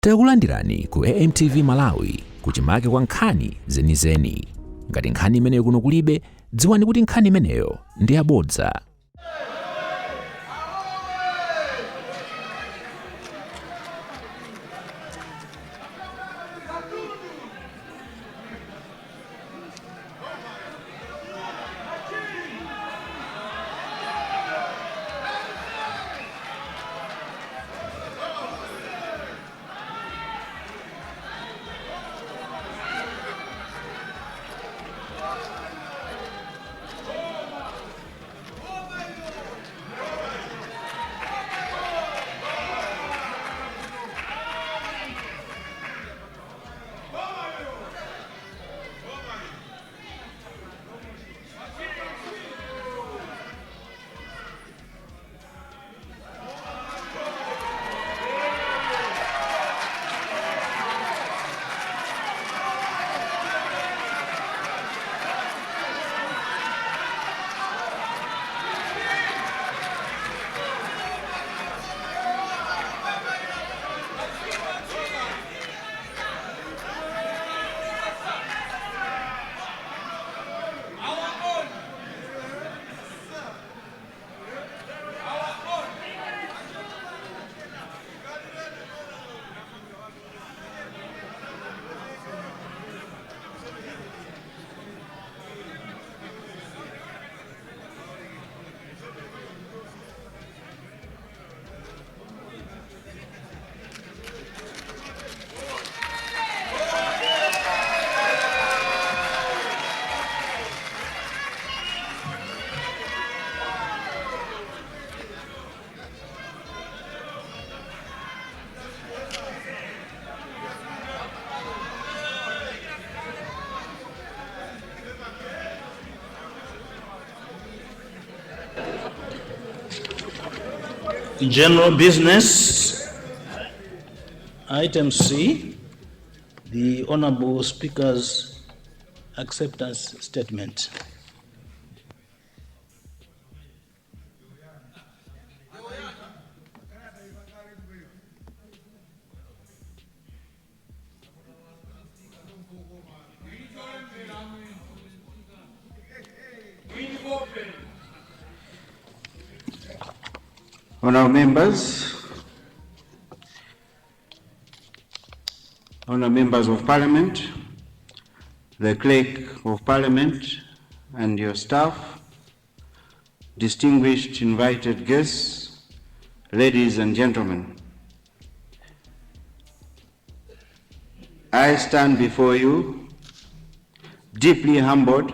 Takulandirani ku AMTV Malawi kuchimake kwa nkhani zenizeni. Ngati nkhani imeneyo kuno kulibe, dziwani kuti nkhani imeneyo ndi yabodza. General business. Item C, the Honorable Speaker's acceptance statement. Honourable members of Parliament, the Clerk of Parliament and your staff, distinguished invited guests, ladies and gentlemen, I stand before you deeply humbled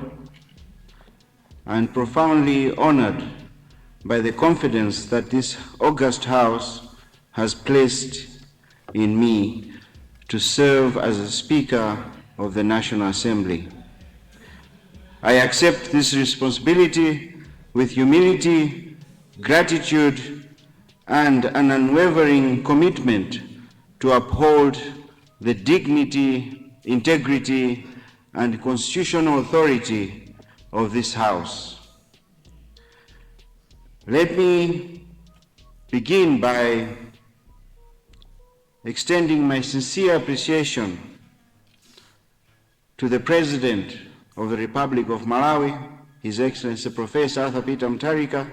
and profoundly honored by the confidence that this august House has placed in me to serve as a Speaker of the National Assembly. I accept this responsibility with humility, gratitude, and an unwavering commitment to uphold the dignity, integrity, and constitutional authority of this House. Let me begin by extending my sincere appreciation to the President of the Republic of Malawi, His Excellency Professor Arthur Peter Mutharika,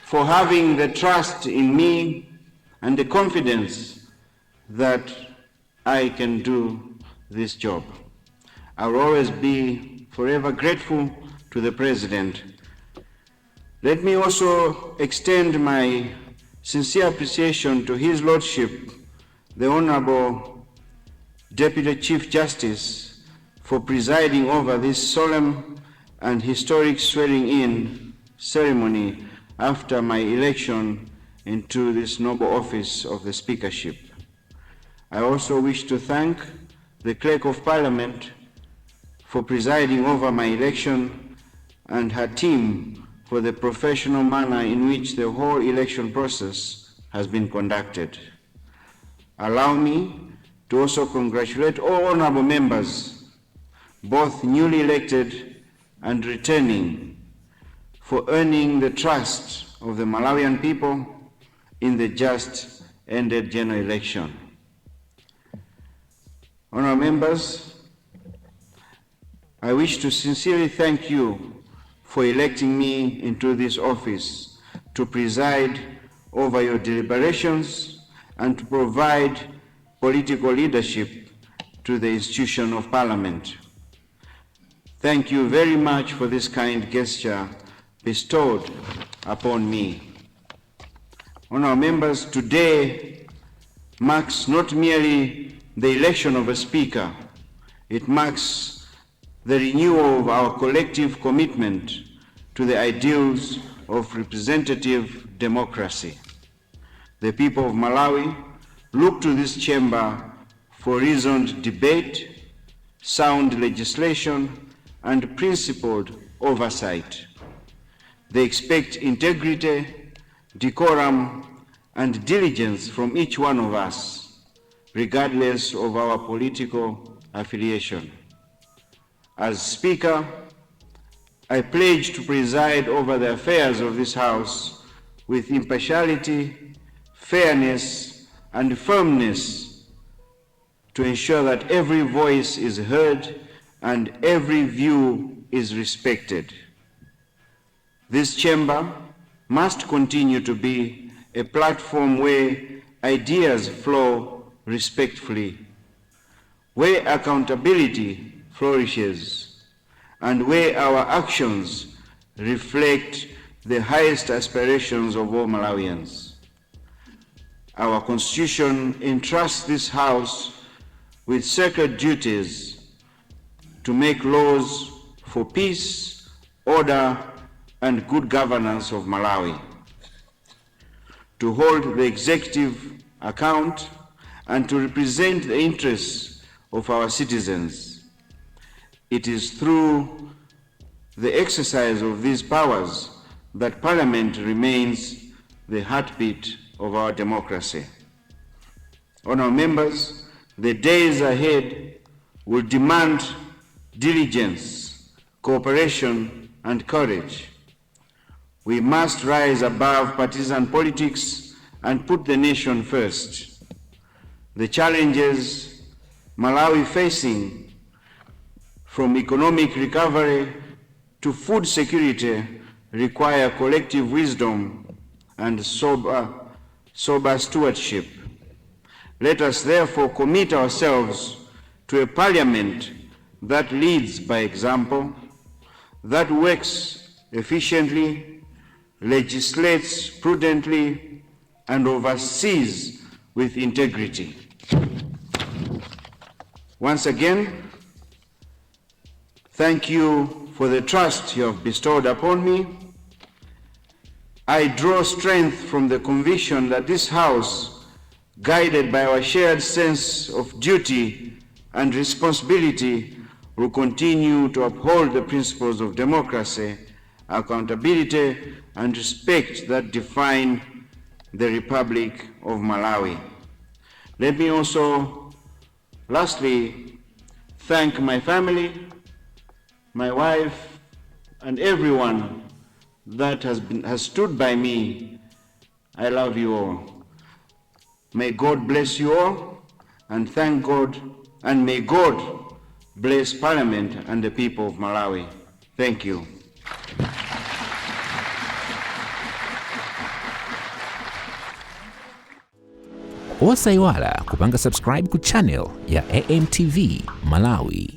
for having the trust in me and the confidence that I can do this job. I will always be forever grateful to the President. Let me also extend my sincere appreciation to His Lordship, the Honorable Deputy Chief Justice, for presiding over this solemn and historic swearing-in ceremony after my election into this noble office of the Speakership. I also wish to thank the Clerk of Parliament for presiding over my election and her team for the professional manner in which the whole election process has been conducted. Allow me to also congratulate all honorable members, both newly elected and returning, for earning the trust of the Malawian people in the just ended general election. Honorable members, I wish to sincerely thank you for electing me into this office to preside over your deliberations and to provide political leadership to the institution of Parliament. Thank you very much for this kind gesture bestowed upon me. Honorable members, today marks not merely the election of a speaker, it marks the renewal of our collective commitment to the ideals of representative democracy. The people of Malawi look to this chamber for reasoned debate, sound legislation, and principled oversight. They expect integrity, decorum, and diligence from each one of us, regardless of our political affiliation. As Speaker, I pledge to preside over the affairs of this House with impartiality, fairness, and firmness to ensure that every voice is heard and every view is respected. This chamber must continue to be a platform where ideas flow respectfully, where accountability flourishes, and where our actions reflect the highest aspirations of all Malawians. Our Constitution entrusts this House with sacred duties to make laws for peace, order, and good governance of Malawi, to hold the executive account, and to represent the interests of our citizens. It is through the exercise of these powers that Parliament remains the heartbeat of our democracy. Honourable members, the days ahead will demand diligence, cooperation, and courage. We must rise above partisan politics and put the nation first. The challenges Malawi facing, from economic recovery to food security, require collective wisdom and sober stewardship. Let us therefore commit ourselves to a Parliament that leads by example, that works efficiently, legislates prudently, and oversees with integrity. Once again, thank you for the trust you have bestowed upon me. I draw strength from the conviction that this House, guided by our shared sense of duty and responsibility, will continue to uphold the principles of democracy, accountability, and respect that define the Republic of Malawi. Let me also, lastly, thank my family, my wife, and everyone that has stood by me. I love you all. May God bless you all, and thank God, and may God bless Parliament and the people of Malawi. Thank you. Usaiwala kupanga subscribe ku channel ya AMTV Malawi.